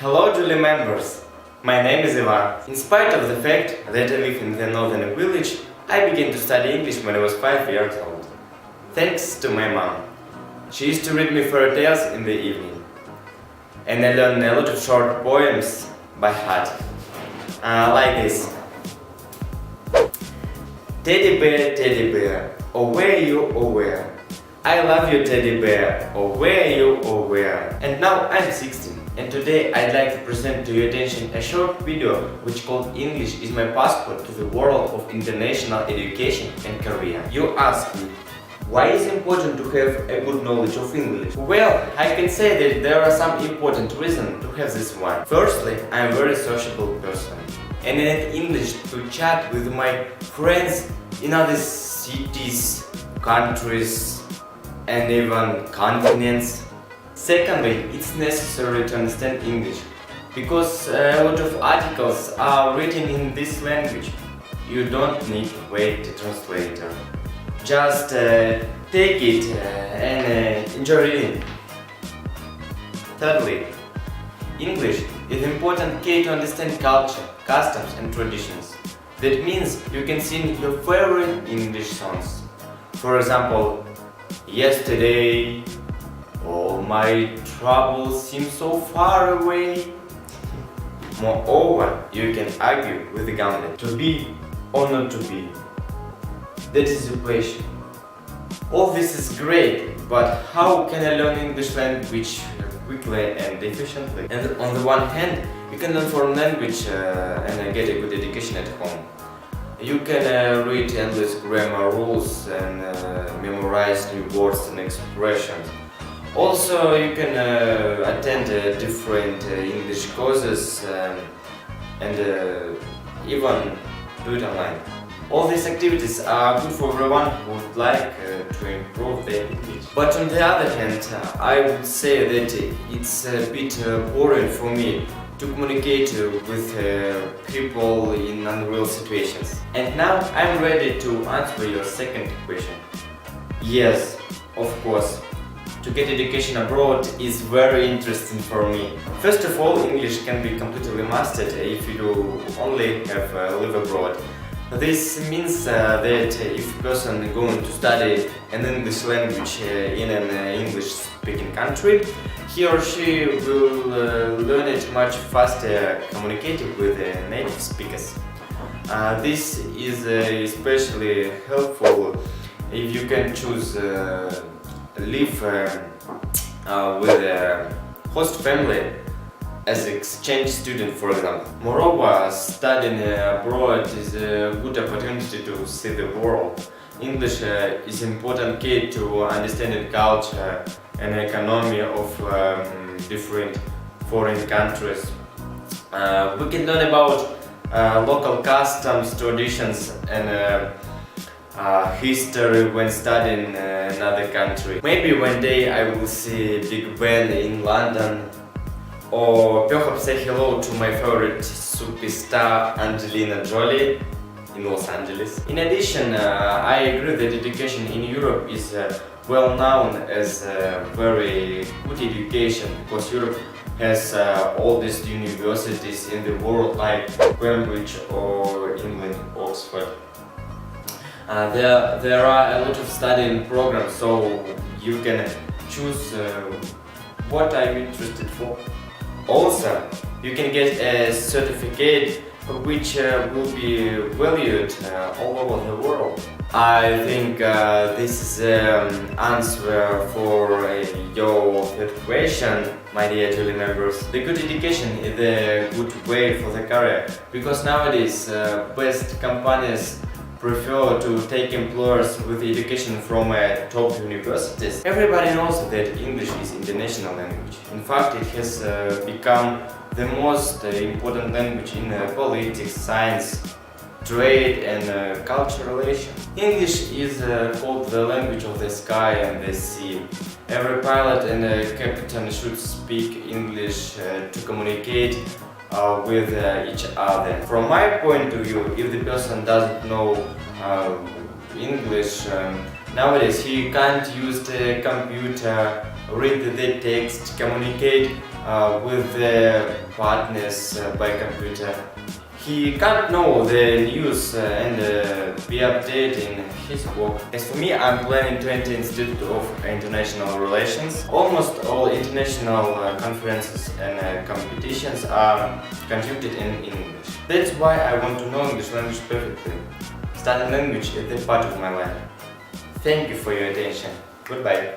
Hello Julie members, my name is Ivan. In spite of the fact that I live in the northern village, I began to study English when I was 5 years old. Thanks to my mom. She used to read me fairy tales in the evening. And I learned a lot of short poems by heart. Like this. Teddy bear, oh where you, oh where? I love you teddy bear, oh where you, oh where? And now I'm 16, and today I'd like to present to your attention a short video which called English is my passport to the world of international education and career. You ask me, why is it important to have a good knowledge of English? Well, I can say that there are some important reasons to have this one. Firstly, I'm a very sociable person, and I need English to chat with my friends in other cities, countries, and even continents. Secondly, it's necessary to understand English because a lot of articles are written in this language. You don't need to wait a translator. Just take it and enjoy reading. Thirdly, English is an important key to understand culture, customs and traditions. That means you can sing your favorite English songs. For example, yesterday, all my troubles seem so far away. Moreover, you can argue with the gambler, to be or not to be. That is the question. All this is great, but how can I learn English language quickly and efficiently? And on the one hand, you can learn foreign language and get a good education at home. You can read endless grammar rules and memorize new words and expressions. Also, you can attend different English courses and even do it online. All these activities are good for everyone who would like to improve their English. But on the other hand, I would say that it's a bit boring for me to communicate with people in unreal situations. And now I'm ready to answer your second question. Yes, of course. To get education abroad is very interesting for me. First of all, English can be completely mastered if you only have live abroad. This means that if a person is going to study an English language in an English-speaking country, he or she will learn it much faster communicating with native speakers. This is especially helpful if you can choose live with a host family as an exchange student, for example. Moreover, studying abroad is a good opportunity to see the world. English is an important key to understanding culture and economy of different foreign countries. We can learn about local customs, traditions and history when studying another country. Maybe one day I will see Big Ben in London, or perhaps say hello to my favorite superstar Angelina Jolie in Los Angeles. In addition, I agree that education in Europe is well known as a very good education because Europe has oldest universities in the world like Cambridge or England, Oxford. There are a lot of studying programs, so you can choose what I'm interested for. Also, you can get a certificate which will be valued all over the world. I think this is an answer for your third question, my dear Julie members. The good education is a good way for the career, because nowadays best companies prefer to take employers with education from top universities. Everybody knows that English is international language. In fact, it has become the most important language in politics, science, trade and cultural relations. English is called the language of the sky and the sea. Every pilot and captain should speak English to communicate with each other. From my point of view, if the person doesn't know English, nowadays he can't use the computer, read the text, communicate with the partners by computer. He can't know the news and be updated in his work. As for me, I'm planning to enter Institute of International Relations. Almost all international conferences and competitions are conducted in English. That's why I want to know English language perfectly. Studying language is a part of my life. Thank you for your attention. Goodbye.